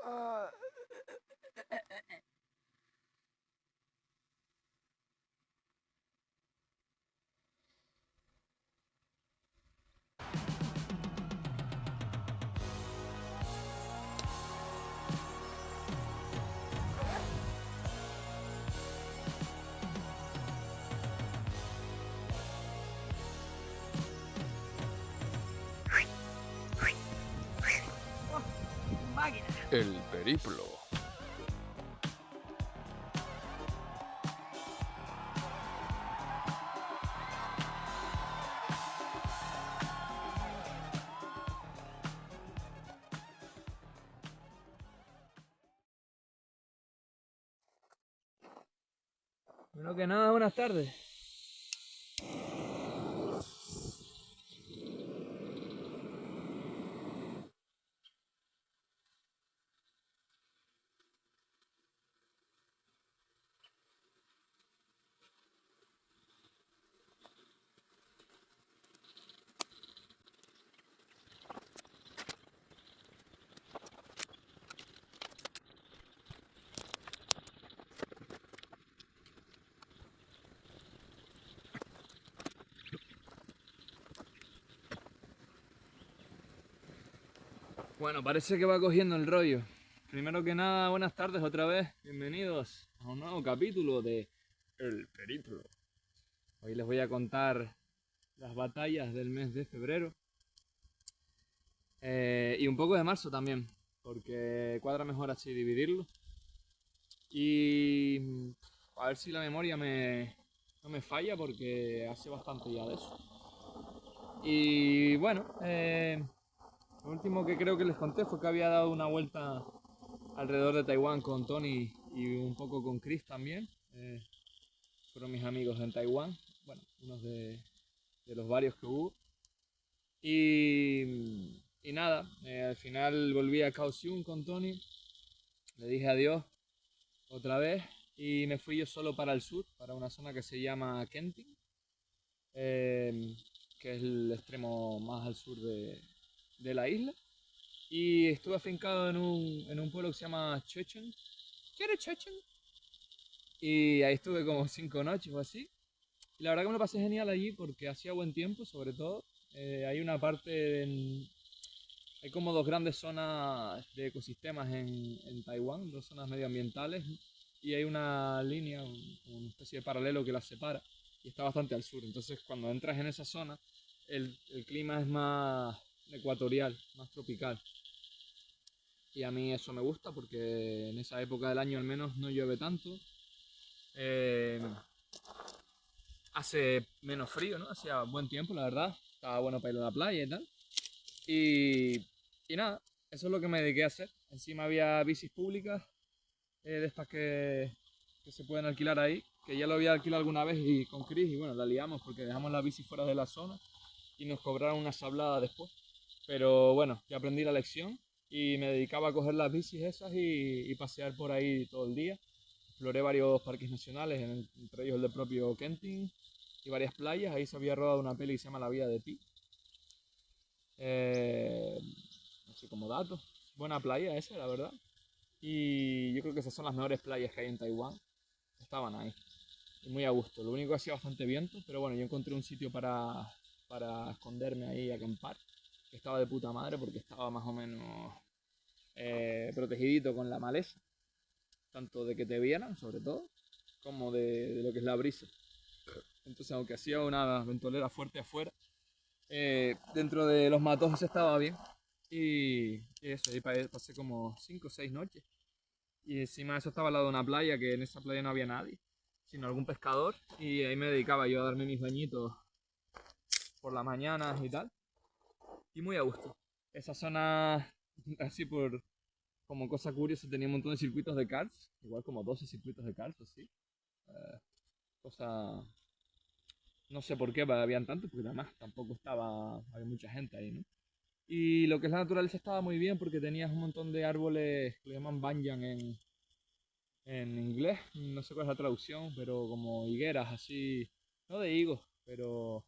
Ah, máquina. El periplo. Bueno, que nada, buenas tardes. Bueno, parece que va cogiendo el rollo. Primero que nada, buenas tardes otra vez. Bienvenidos a un nuevo capítulo de El Periplo. Hoy les voy a contar las batallas del mes de febrero. Y un poco de marzo también, porque cuadra mejor así dividirlo. Y a ver si la memoria no me falla, porque hace bastante ya de eso. Y bueno, lo último que creo que les conté fue que había dado una vuelta alrededor de Taiwán con Tony y un poco con Chris también. Fueron mis amigos en Taiwán, bueno, unos de los varios que hubo. Y nada, al final volví a Kaohsiung con Tony, le dije adiós otra vez y me fui yo solo para el sur, para una zona que se llama Kenting, eh, que es el extremo más al sur de la isla. Y estuve afincado en un pueblo que se llama Chechen. ¿Quieres Chechen? Y ahí estuve como 5 noches o así. Y la verdad que me lo pasé genial allí porque hacía buen tiempo, sobre todo. Hay una parte, hay como dos grandes zonas de ecosistemas en Taiwán, dos zonas medioambientales. Y hay una línea, una especie de paralelo que las separa. Y está bastante al sur. Entonces cuando entras en esa zona, el clima es más ecuatorial, más tropical. Y a mí eso me gusta porque en esa época del año al menos no llueve tanto. Eh, Hace menos frío, ¿no? Hacía buen tiempo, la verdad. Estaba bueno para ir a la playa y tal. Y, y nada, eso es lo que me dediqué a hacer. Encima había bicis públicas, de estas que se pueden alquilar ahí, que ya lo había alquilado alguna vez y con Chris y bueno, la liamos porque dejamos la bici fuera de la zona y nos cobraron una sablada después. Pero bueno, ya aprendí la lección y me dedicaba a coger las bicis esas y pasear por ahí todo el día. Exploré varios parques nacionales, entre ellos el del propio Kenting y varias playas. Ahí se había rodado una peli que se llama La vida de Pi. Eh, no sé, como dato. Buena playa esa, la verdad. Y yo creo que esas son las mejores playas que hay en Taiwán. Estaban ahí. Y muy a gusto. Lo único que hacía bastante viento, pero bueno, yo encontré un sitio para esconderme ahí y acampar. Que estaba de puta madre porque estaba más o menos protegidito con la maleza. Tanto de que te vieran, sobre todo, como de lo que es la brisa. Entonces, aunque hacía una ventolera fuerte afuera, dentro de los matojos estaba bien. Y eso, ahí pasé como 5 o 6 noches. Y encima de eso estaba al lado de una playa, que en esa playa no había nadie, sino algún pescador. Y ahí me dedicaba yo a darme mis bañitos por las mañanas y tal. Y muy a gusto. Esa zona, así por como cosa curiosa, tenía un montón de circuitos de karts. Igual como 12 circuitos de karts, así. Cosa no sé por qué habían tantos, porque además tampoco había mucha gente ahí, ¿no? Y lo que es la naturaleza estaba muy bien porque tenías un montón de árboles que le llaman banyan en inglés, no sé cuál es la traducción, pero como higueras así, no de higos, pero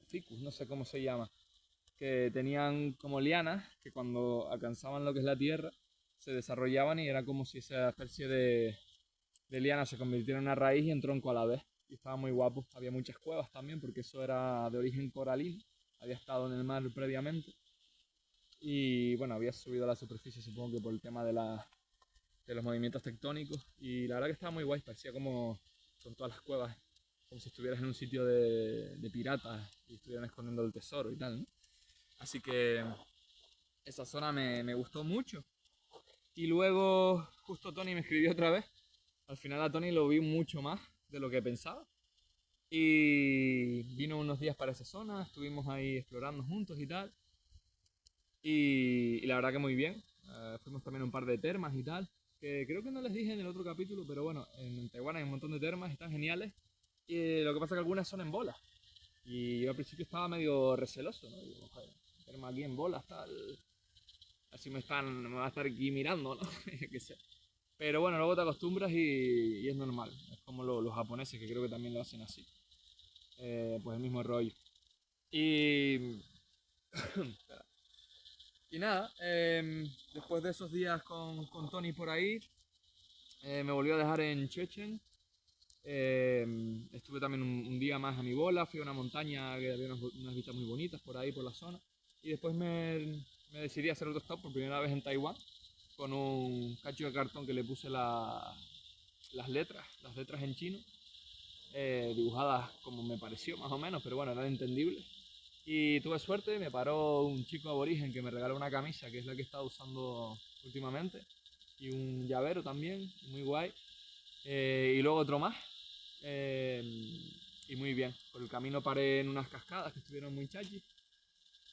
ficus, no sé cómo se llama, que tenían como lianas que cuando alcanzaban lo que es la tierra, se desarrollaban y era como si esa especie de liana se convirtiera en una raíz y en tronco a la vez. Y estaba muy guapo. Había muchas cuevas también porque eso era de origen coralino. Había estado en el mar previamente. Y bueno, había subido a la superficie supongo que por el tema de los movimientos tectónicos. Y la verdad que estaba muy guay. Parecía como con todas las cuevas. Como si estuvieras en un sitio de piratas y estuvieran escondiendo el tesoro y tal, ¿no? Así que esa zona me gustó mucho. Y luego justo Tony me escribió otra vez. Al final a Tony lo vi mucho más de lo que pensaba. Y vino unos días para esa zona, estuvimos ahí explorando juntos y tal. Y la verdad que muy bien. Fuimos también a un par de termas y tal. Que creo que no les dije en el otro capítulo, pero bueno, en Taiwán hay un montón de termas, están geniales. Y lo que pasa es que algunas son en bolas. Y yo al principio estaba medio receloso, ¿no? Digo, joder, terma aquí en bolas, tal. Así me va a estar aquí mirando, ¿no? Qué sé. Pero bueno, luego te acostumbras y es normal. Es como los japoneses, que creo que también lo hacen así. Pues el mismo rollo. Y, y nada, después de esos días con Tony por ahí, me volvió a dejar en Chechen. Estuve también un día más a mi bola, fui a una montaña que había unas vistas muy bonitas por ahí, por la zona. Y después me decidí a hacer otro stop por primera vez en Taiwán, con un cacho de cartón que le puse las letras en chino, dibujadas como me pareció más o menos, pero bueno, eran entendibles. Y tuve suerte, me paró un chico aborigen que me regaló una camisa, que es la que he estado usando últimamente, y un llavero también, muy guay. Y luego otro más. eh, y muy bien. Por el camino paré en unas cascadas que estuvieron muy chachi.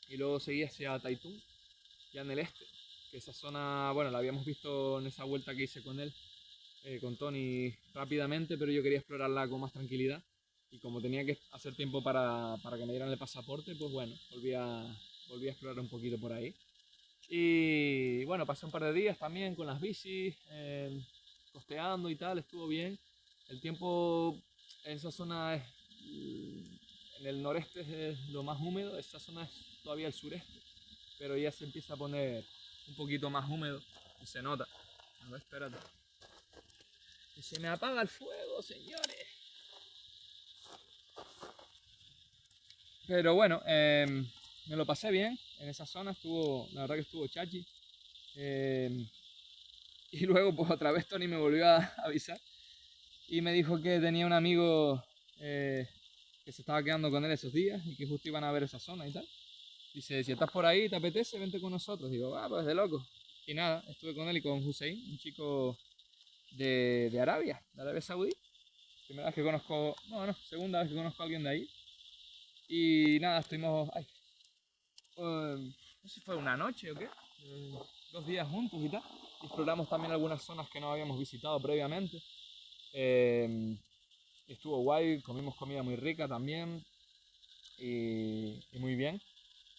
Y luego seguí hacia Taitung, ya en el este. Que esa zona, bueno, la habíamos visto en esa vuelta que hice con él, con Tony rápidamente, pero yo quería explorarla con más tranquilidad. Y como tenía que hacer tiempo para que me dieran el pasaporte, pues bueno, volví a explorar un poquito por ahí. Y bueno, pasé un par de días también con las bicis, costeando y tal, estuvo bien. El tiempo en esa zona es, en el noreste es lo más húmedo, esa zona es todavía el sureste, pero ya se empieza a poner un poquito más húmedo y se nota. A ver, espérate. Que se me apaga el fuego, señores. Pero bueno, me lo pasé bien en esa zona, la verdad que estuvo chachi. Eh, y luego pues otra vez Tony me volvió a avisar y me dijo que tenía un amigo que se estaba quedando con él esos días y que justo iban a ver esa zona y tal. Dice, si estás por ahí, te apetece, vente con nosotros. Digo, pues de loco. Y nada, estuve con él y con Hussein, un chico de Arabia, de Arabia Saudí. Primera vez que conozco, no, segunda vez que conozco a alguien de ahí. Y nada, estuvimos, no sé si fue una noche o qué, 2 días juntos y tal. Y exploramos también algunas zonas que no habíamos visitado previamente. Estuvo guay, comimos comida muy rica también y muy bien.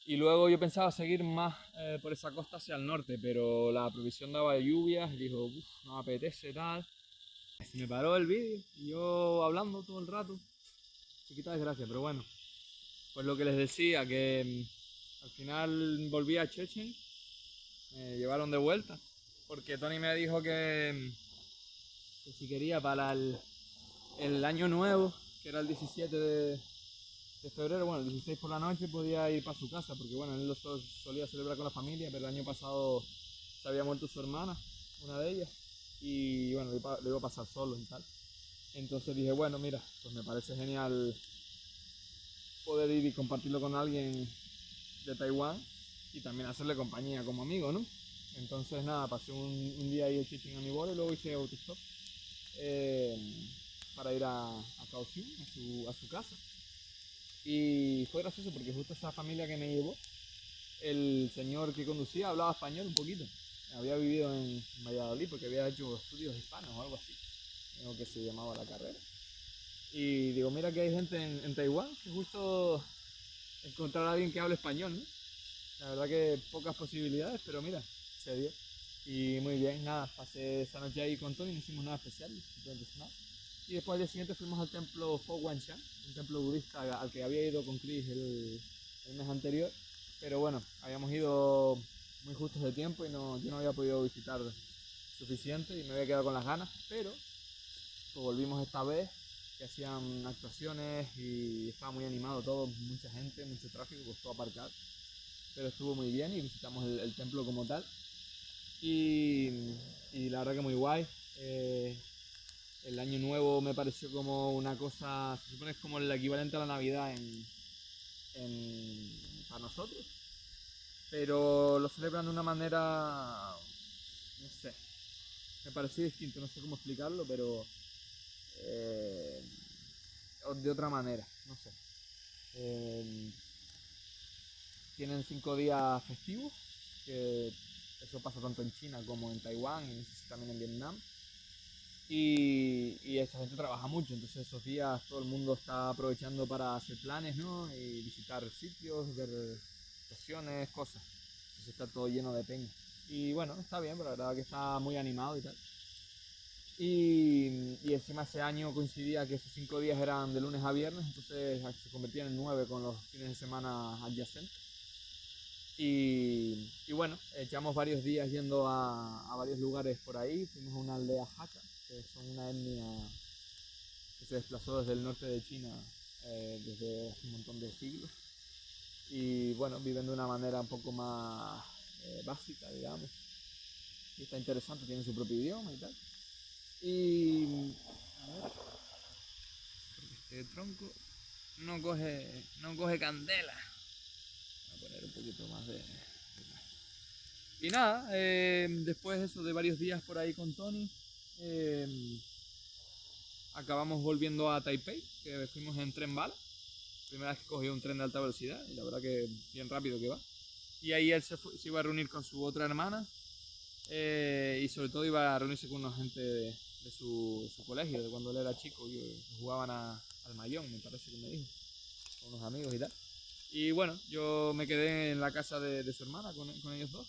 Y luego yo pensaba seguir más por esa costa hacia el norte, pero la previsión daba de lluvias y dijo, uff, no me apetece tal. Se me paró el vídeo y yo hablando todo el rato. Chiquita desgracia, pero bueno. Pues lo que les decía, que al final volví a Chechen, me llevaron de vuelta, porque Tony me dijo que si quería para el año nuevo, que era el 17 de febrero, bueno, el 16 por la noche podía ir para su casa, porque bueno, él lo solía celebrar con la familia, pero el año pasado se había muerto su hermana, una de ellas, y bueno, lo iba a pasar solo y tal. Entonces dije, bueno, mira, pues me parece genial poder ir y compartirlo con alguien de Taiwán y también hacerle compañía como amigo, ¿no? Entonces nada, pasé un día ahí en Chichen a mi bola y luego hice autostop eh, para ir a Kaohsiung, a su casa. Y fue gracioso porque justo esa familia que me llevó, el señor que conducía hablaba español un poquito. Había vivido en Valladolid porque había hecho estudios hispanos o algo así, creo que se llamaba la carrera. Y digo, mira que hay gente en Taiwán que justo encontrar a alguien que hable español, ¿no? La verdad que pocas posibilidades, pero mira, se dio. Y muy bien, nada, pasé esa noche ahí con Tony, no hicimos nada especial, simplemente cenar. Y después al día siguiente fuimos al templo Fo Guangshan, un templo budista al que había ido con Chris el mes anterior. Pero bueno, habíamos ido muy justos de tiempo y yo no había podido visitar suficiente y me había quedado con las ganas, pero pues volvimos esta vez, que hacían actuaciones y estaba muy animado todo, mucha gente, mucho tráfico, costó aparcar, pero estuvo muy bien y visitamos el templo como tal y, y la verdad que muy guay. El año nuevo me pareció como una cosa, se supone que es como el equivalente a la Navidad para nosotros, pero lo celebran de una manera, no sé, me pareció distinto, no sé cómo explicarlo, pero eh, de otra manera, no sé. Eh, Tienen 5 días festivos, que eso pasa tanto en China como en Taiwán y no sé si también en Vietnam. Y esa gente trabaja mucho, entonces esos días todo el mundo está aprovechando para hacer planes, ¿no? Y visitar sitios, ver estaciones, cosas. Entonces está todo lleno de peña. Y bueno, está bien, pero la verdad que está muy animado y tal. Y encima ese año coincidía que esos 5 días eran de lunes a viernes, entonces se convertían en 9 con los fines de semana adyacentes. Y bueno, echamos varios días yendo a varios lugares por ahí. Fuimos a una aldea Hakka, que son una etnia que se desplazó desde el norte de China desde hace un montón de siglos. Y bueno, viven de una manera un poco más básica, digamos. Y está interesante, tienen su propio idioma y tal. Y a ver, porque este tronco no coge candela. Voy a poner un poquito más de... Y nada, después eso de varios días por ahí con Tony, eh, acabamos volviendo a Taipei, que fuimos en tren bala. Primera vez que cogí un tren de alta velocidad y la verdad que bien rápido que va. Y ahí él se iba a reunir con su otra hermana y sobre todo iba a reunirse con una gente de su colegio, de cuando él era chico, que jugaban al mayón, me parece que me dijo, con unos amigos y tal. Y bueno, yo me quedé en la casa de su hermana con ellos dos.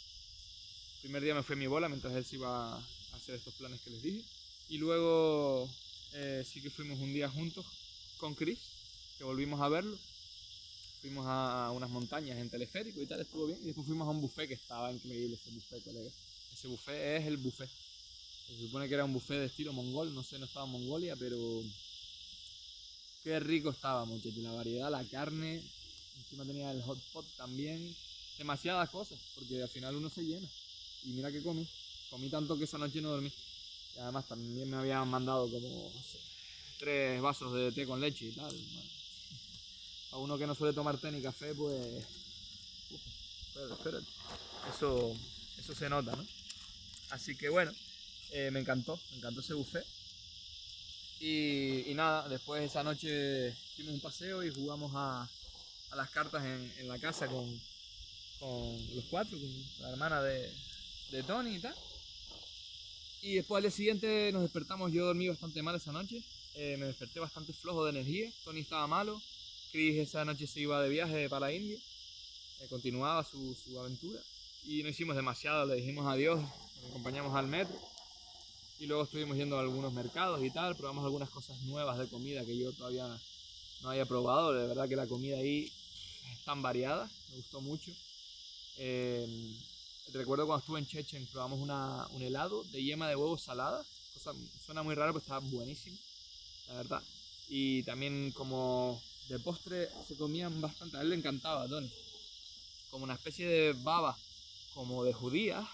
El primer día me fue mi bola mientras él se iba a hacer estos planes que les dije. Y luego sí que fuimos un día juntos con Chris, que volvimos a verlo. Fuimos a unas montañas en teleférico y tal, estuvo bien. Y después fuimos a un buffet que estaba increíble, ese buffet, colega. Ese buffet es el buffet. Se supone que era un buffet de estilo mongol, no sé, no estaba en Mongolia, pero qué rico estaba, muchachos. La variedad, la carne, encima tenía el hot pot también. Demasiadas cosas, porque al final uno se llena. Y mira que comí tanto que esa noche no dormí. Y además también me habían mandado como, no sé, 3 vasos de té con leche y tal. Bueno, a uno que no suele tomar té ni café, pues... espérate. Eso, eso se nota, ¿no? Así que bueno, me encantó ese buffet. Y nada, después esa noche hicimos un paseo y jugamos a las cartas en la casa con los cuatro, con la hermana de Tony y tal. Y después al día siguiente nos despertamos, yo dormí bastante mal esa noche, me desperté bastante flojo de energía, Tony estaba malo, Chris esa noche se iba de viaje para India, continuaba su aventura y no hicimos demasiado, le dijimos adiós, nos acompañamos al metro y luego estuvimos yendo a algunos mercados y tal, probamos algunas cosas nuevas de comida que yo todavía no había probado, de verdad que la comida ahí es tan variada, me gustó mucho. Eh, Recuerdo cuando estuve en Chechen, probamos un helado de yema de huevo salada. Cosa, suena muy raro, pero estaba buenísimo, la verdad. Y también como de postre se comían bastante, a él le encantaba, a Tony. Como una especie de baba, como de judías,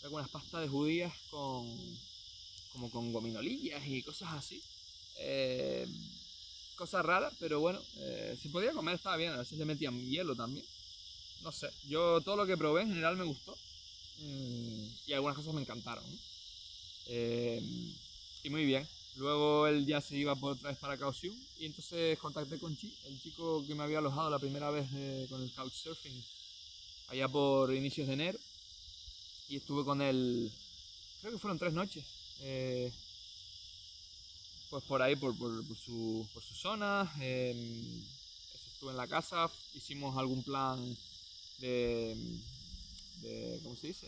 con unas pastas de judías como con gominolillas y cosas así. Eh, Cosas raras, pero bueno, se podía comer, estaba bien. A veces le metían hielo también. No sé, yo todo lo que probé en general me gustó. Y algunas cosas me encantaron. Eh, y muy bien. Luego él ya se iba por otra vez para Kaohsiung y entonces contacté con Chi, el chico que me había alojado la primera vez con el couchsurfing allá por inicios de enero y estuve con él, creo que fueron 3 noches, pues por ahí, por su zona. Estuve en la casa, hicimos algún plan de, ¿cómo se dice?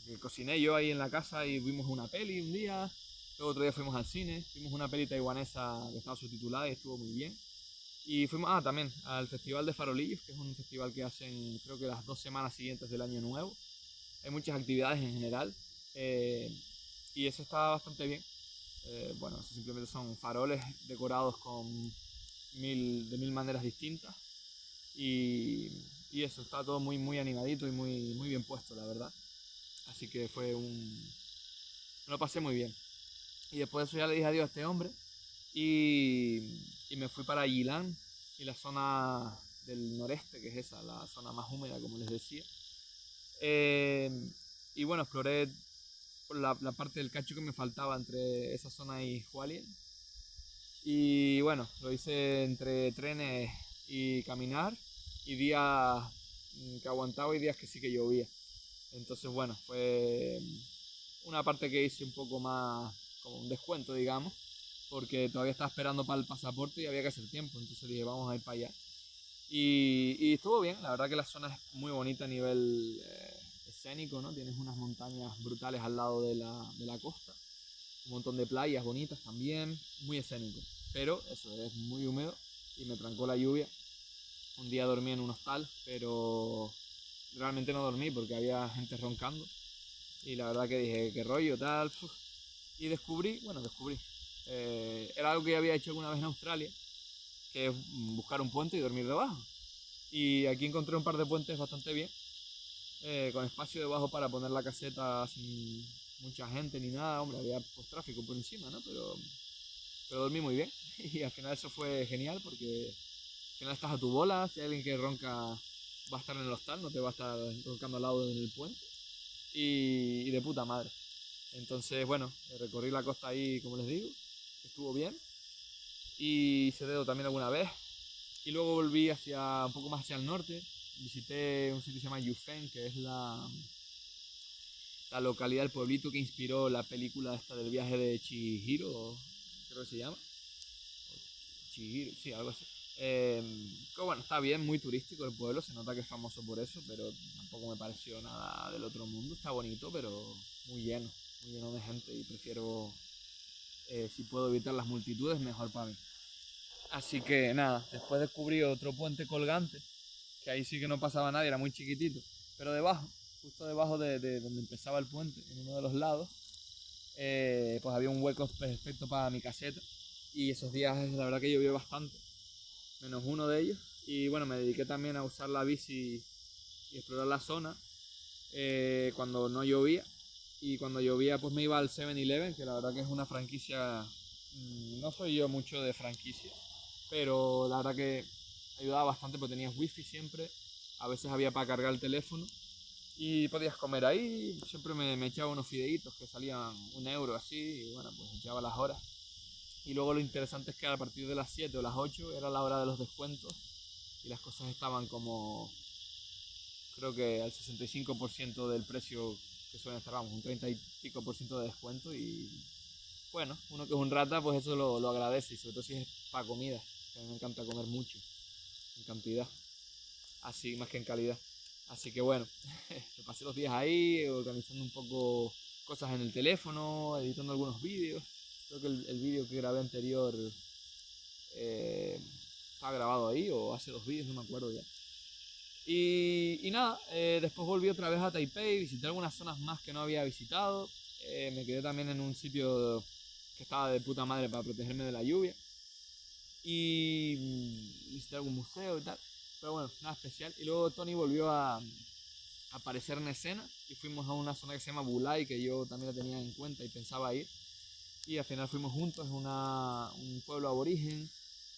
Que cociné yo ahí en la casa y vimos una peli un día. Luego otro día fuimos al cine, vimos una peli taiwanesa que estaba subtitulada y estuvo muy bien. Y fuimos, también al Festival de Farolillos, que es un festival que hacen creo que las 2 semanas siguientes del Año Nuevo. hay muchas actividades en general y eso está bastante bien. Bueno, eso simplemente son faroles decorados con de mil maneras distintas y, y eso, está todo muy, muy animadito y muy, muy bien puesto, la verdad. Así que me lo pasé muy bien. Y después de eso ya le dije adiós a este hombre y, y me fui para Yilan y la zona del noreste, que es esa, la zona más húmeda, como les decía. Eh, y bueno, exploré por la parte del cacho que me faltaba entre esa zona y Hualien. Y bueno, lo hice entre trenes y caminar y días que aguantaba y días que sí que llovía. Entonces bueno, fue una parte que hice un poco más como un descuento, digamos, porque todavía estaba esperando para el pasaporte y había que hacer tiempo. Entonces dije, vamos a ir para allá. Y estuvo bien, la verdad que la zona es muy bonita a nivel escénico, ¿no? Tienes unas montañas brutales al lado de la costa, un montón de playas bonitas también, muy escénico. Pero eso es muy húmedo y me trancó la lluvia. Un día dormí en un hostal, pero realmente no dormí porque había gente roncando. Y la verdad que dije, qué rollo, tal. Uf. Y descubrí. Era algo que ya había hecho alguna vez en Australia, que es buscar un puente y dormir debajo. Y aquí encontré un par de puentes bastante bien, con espacio debajo para poner la caseta sin mucha gente ni nada. Hombre, había pues, tráfico por encima, ¿no? Pero dormí muy bien. Y al final eso fue genial porque al final estás a tu bola. Si hay alguien que ronca, va a estar en el hostal, no te va a estar roncando al lado del puente. Y de puta madre. Entonces, bueno, recorrí la costa ahí, como les digo, estuvo bien. Y hice dedo también alguna vez. Y luego volví un poco más hacia el norte. Visité un sitio que se llama Yufeng, que es la localidad, el pueblito que inspiró la película esta del viaje de Chihiro, creo que se llama. Chihiro, sí, algo así. Que bueno, está bien, muy turístico el pueblo, se nota que es famoso por eso, pero tampoco me pareció nada del otro mundo. Está bonito, pero muy lleno de gente y prefiero, si puedo evitar las multitudes, mejor para mí. Así que nada, después descubrí otro puente colgante, que ahí sí que no pasaba nadie, era muy chiquitito, pero debajo, justo debajo de donde empezaba el puente, en uno de los lados, pues había un hueco perfecto para mi caseta. Y esos días la verdad que llovió bastante, menos uno de ellos. Y bueno, me dediqué también a usar la bici y explorar la zona cuando no llovía. Y cuando llovía pues me iba al 7-Eleven, que la verdad que es una franquicia, no soy yo mucho de franquicia, pero la verdad que ayudaba bastante porque tenías wifi siempre, a veces había para cargar el teléfono y podías comer ahí. Siempre me echaba unos fideitos que salían 1 euro así y bueno, pues echaba las horas. Y luego lo interesante es que a partir de las 7 o las 8 era la hora de los descuentos y las cosas estaban como, creo que al 65% del precio que suelen estar, vamos, un 30 y pico por ciento de descuento. Y bueno, uno que es un rata, pues eso lo agradece y sobre todo si es para comida, que a mí me encanta comer mucho, en cantidad, así más que en calidad. Así que bueno, me pasé los días ahí organizando un poco cosas en el teléfono, editando algunos vídeos. Creo que el vídeo que grabé anterior eh, estaba grabado ahí, o hace 2 vídeos, no me acuerdo ya. Y nada, después volví otra vez a Taipei, visité algunas zonas más que no había visitado. Me quedé también en un sitio que estaba de puta madre para protegerme de la lluvia. Y visité algún museo y tal. Pero bueno, nada especial. Y luego Tony volvió a aparecer en escena y fuimos a una zona que se llama Bulai, que yo también la tenía en cuenta y pensaba ir. Y al final fuimos juntos, es un pueblo aborigen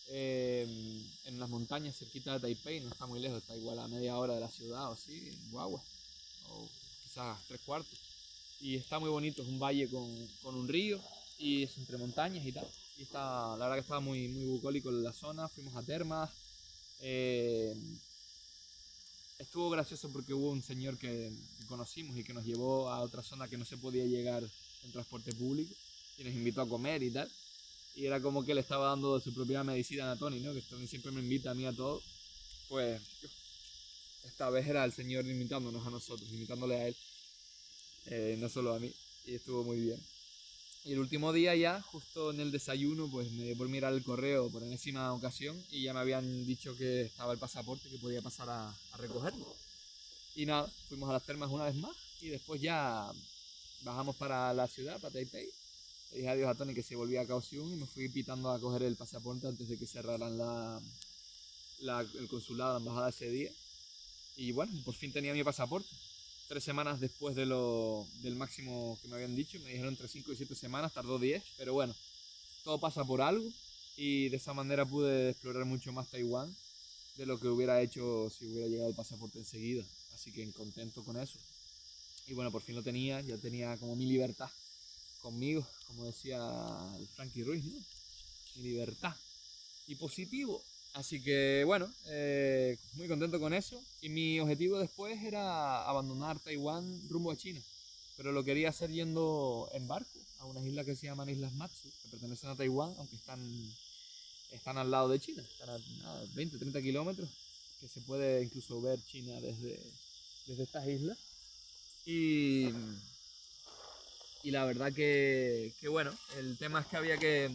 en las montañas cerquita de Taipei, no está muy lejos, está igual a media hora de la ciudad o así, en Guagua, o quizás 3 cuartos. Y está muy bonito, es un valle con un río y es entre montañas y tal. Y está, la verdad que estaba muy, muy bucólico en la zona, fuimos a termas. eh, Estuvo gracioso porque hubo un señor que conocimos y que nos llevó a otra zona que no se podía llegar en transporte público y nos invitó a comer y tal. Y era como que le estaba dando su propia medicina a Tony, ¿no? Que Tony siempre me invita a mí a todo. Pues esta vez era el señor invitándonos a nosotros, invitándole a él, no solo a mí. Y estuvo muy bien. Y el último día ya, justo en el desayuno, pues me dio por mirar el correo por enésima ocasión y ya me habían dicho que estaba el pasaporte, que podía pasar a recogerlo. Y nada, fuimos a las termas una vez más y después ya bajamos para la ciudad, para Taipei. Le dije adiós a Tony que se volvía a Kaohsiung y me fui pitando a coger el pasaporte antes de que cerraran el consulado, la embajada ese día. Y bueno, por fin tenía mi pasaporte. 3 semanas después del máximo que me habían dicho, me dijeron entre 5 y 7 semanas, tardó 10, pero bueno, todo pasa por algo y de esa manera pude explorar mucho más Taiwán de lo que hubiera hecho si hubiera llegado el pasaporte enseguida. Así que contento con eso. Y bueno, por fin lo tenía, ya tenía como mi libertad conmigo, como decía el Frankie Ruiz, ¿no? Mi libertad. Y positivo. Así que bueno, muy contento con eso. Y mi objetivo después era abandonar Taiwán rumbo a China. Pero lo quería hacer yendo en barco a unas islas que se llaman Islas Matsu, que pertenecen a Taiwán, aunque están al lado de China. Están a 20, 30 kilómetros, que se puede incluso ver China desde estas islas. Y la verdad que bueno, el tema es que había que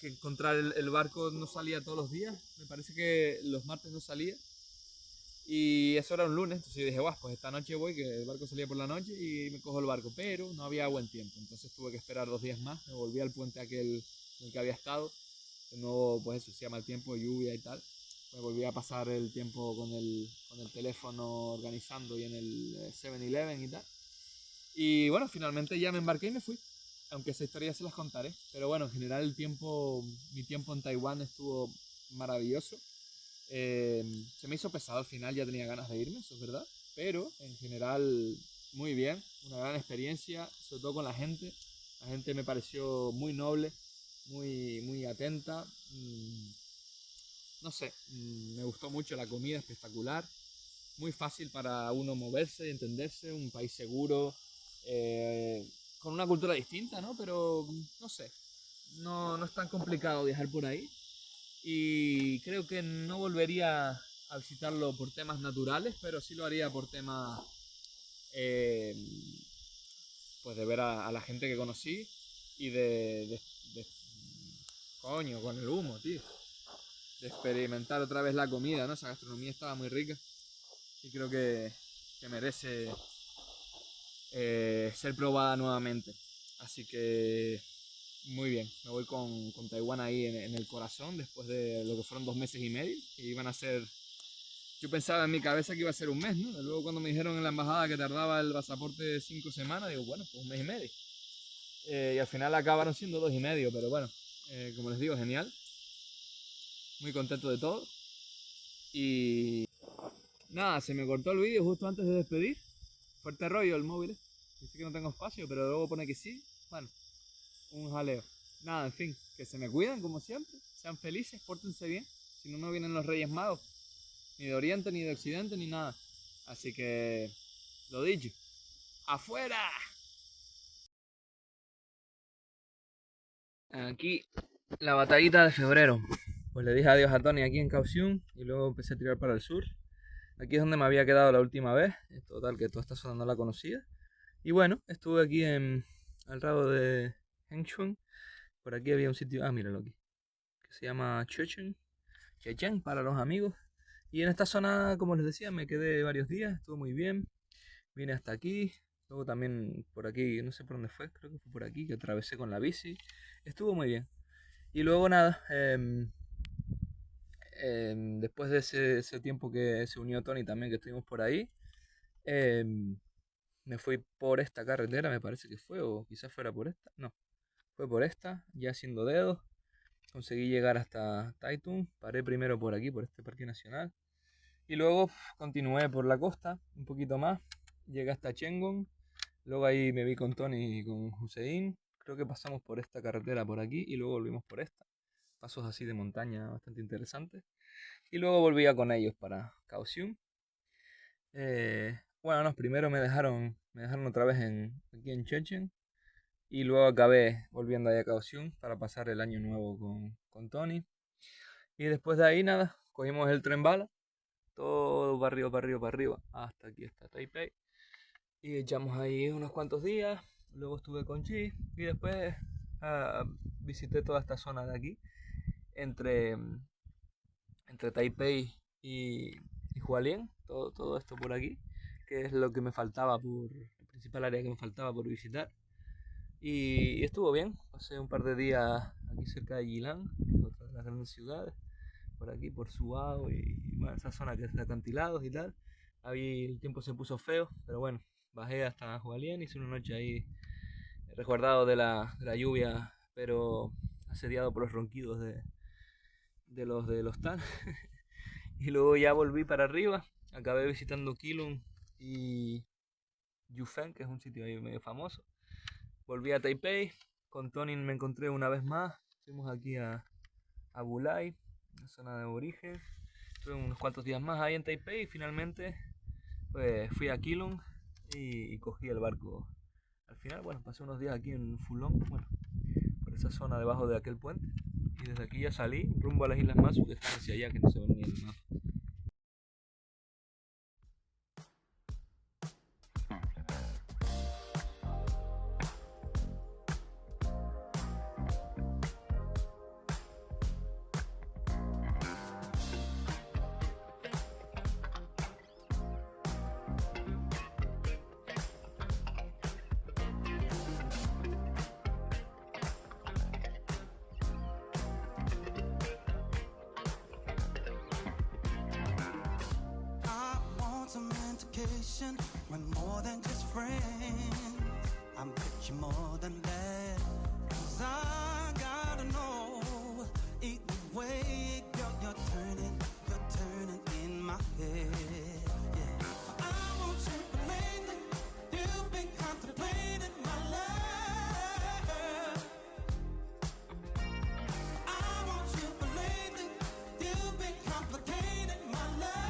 encontrar el barco, no salía todos los días, me parece que los martes no salía, y eso era un lunes, entonces yo dije, guau, pues esta noche voy, que el barco salía por la noche y me cojo el barco, pero no había buen tiempo, entonces tuve que esperar 2 días más, me volví al puente aquel en el que había estado, de nuevo, pues eso, se llama el tiempo, lluvia y tal, me volví a pasar el tiempo con el teléfono organizando y en el 7-Eleven y tal. Y bueno, finalmente ya me embarqué y me fui. Aunque esa historia se las contaré. Pero bueno, en general mi tiempo en Taiwán estuvo maravilloso. Se me hizo pesado al final, ya tenía ganas de irme, eso es verdad. Pero en general muy bien, una gran experiencia, sobre todo con la gente. La gente me pareció muy noble, muy, muy atenta. No sé, me gustó mucho la comida, espectacular. Muy fácil para uno moverse y entenderse, un país seguro, eh, con una cultura distinta, ¿no? Pero no sé, no es tan complicado viajar por ahí y creo que no volvería a visitarlo por temas naturales, pero sí lo haría por temas, eh, pues de ver a la gente que conocí y de- coño, con el humo, tío, de experimentar otra vez la comida, ¿no? Esa gastronomía estaba muy rica y creo que merece ser probada nuevamente. Así que muy bien, me voy con Taiwán ahí en el corazón después de lo que fueron 2 meses y medio, que iban a ser, yo pensaba en mi cabeza que iba a ser un mes, ¿no? Y luego cuando me dijeron en la embajada que tardaba el pasaporte 5 semanas, digo, bueno, pues un mes y medio. Y al final acabaron siendo 2 y medio, pero bueno, como les digo, genial, muy contento de todo. Y nada, se me cortó el vídeo justo antes de despedir, fuerte rollo el móvil, dice que no tengo espacio, pero luego pone que sí, bueno, un jaleo. Nada, en fin, que se me cuidan como siempre, sean felices, pórtense bien, si no, no vienen los Reyes Magos, ni de Oriente, ni de Occidente, ni nada. Así que, lo dicho, ¡afuera! Aquí, la batallita de febrero. Pues le dije adiós a Tony aquí en Kaohsiung y luego empecé a tirar para el sur. Aquí es donde me había quedado la última vez, es total que toda esta zona no la conocía. Y bueno, estuve aquí al lado de Hengchun. Por aquí había un sitio, míralo aquí, que se llama Chechen para los amigos. Y en esta zona, como les decía, me quedé varios días, estuvo muy bien. Vine hasta aquí, luego también por aquí, no sé por dónde fue, creo que fue por aquí, que atravesé con la bici. Estuvo muy bien. Y luego nada, después de ese tiempo que se unió Tony también, que estuvimos por ahí, em, me fui por esta carretera, me parece que fue, o quizás fuera por esta. No, fue por esta, ya haciendo dedos. Conseguí llegar hasta Taitung, paré primero por aquí, por este parque nacional. Y luego continué por la costa, un poquito más. Llegué hasta Chengon. Luego ahí me vi con Tony y con Hussein. Creo que pasamos por esta carretera por aquí y luego volvimos por esta. Pasos así de montaña bastante interesantes. Y luego volvía con ellos para Kaohsiung. Bueno, no, primero me dejaron otra vez aquí en Chechen. Y luego acabé volviendo allá a Kaohsiung para pasar el año nuevo con Tony. Y después de ahí nada, cogimos el tren bala. Todo para arriba, para arriba, para arriba. Hasta aquí, hasta Taipei. Y echamos ahí unos cuantos días. Luego estuve con Chi. Y después visité toda esta zona de aquí. Entre, entre Taipei y Hualien. Todo esto por aquí. que es lo que me faltaba el principal área que me faltaba por visitar. Y estuvo bien, pasé un par de días aquí cerca de Yilan, que es otra de las grandes ciudades, por aquí, por Suao y bueno, esa zona que es de acantilados y tal. Ahí el tiempo se puso feo, pero bueno, bajé hasta Hualien, hice una noche ahí resguardado de la lluvia, pero asediado por los ronquidos de los Tan. Y luego ya volví para arriba, acabé visitando Keelung y Yufeng, que es un sitio ahí medio famoso. Volví a Taipei, con Tony me encontré una vez más, fuimos aquí a Bulai, una zona de aborigen. Estuve unos cuantos días más ahí en Taipei y finalmente pues fui a Keelung y cogí el barco. Al final, bueno, pasé unos días aquí en Fulong, bueno, por esa zona debajo de aquel puente. Y desde aquí ya salí rumbo a las Islas Masu, que están hacia allá, que no se ven ni en el mapa. Some indication when more than just friends. I'm picture more than that. 'Cause I gotta know either way, girl, you're turning in my head. Yeah. I want you to believe that you've been contemplating my love. I want you to believe that you've been complicating my love.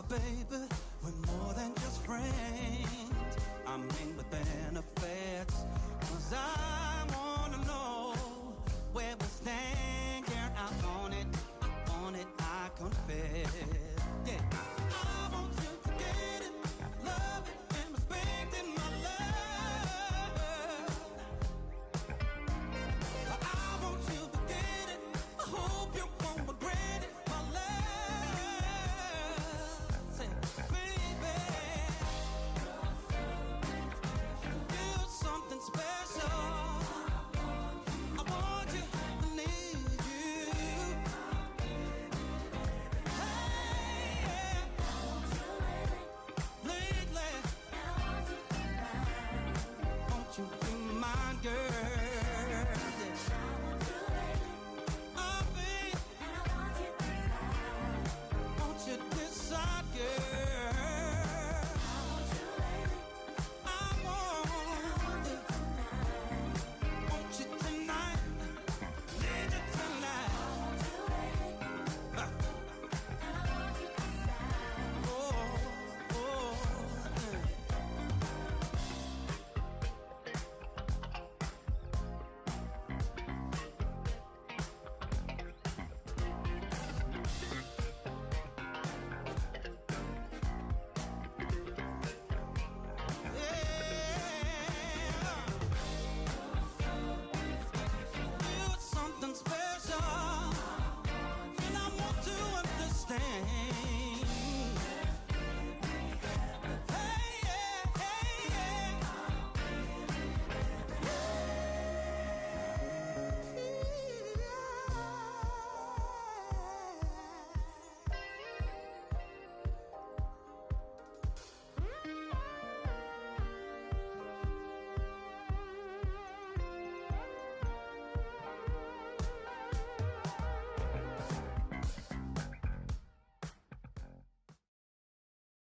Baby,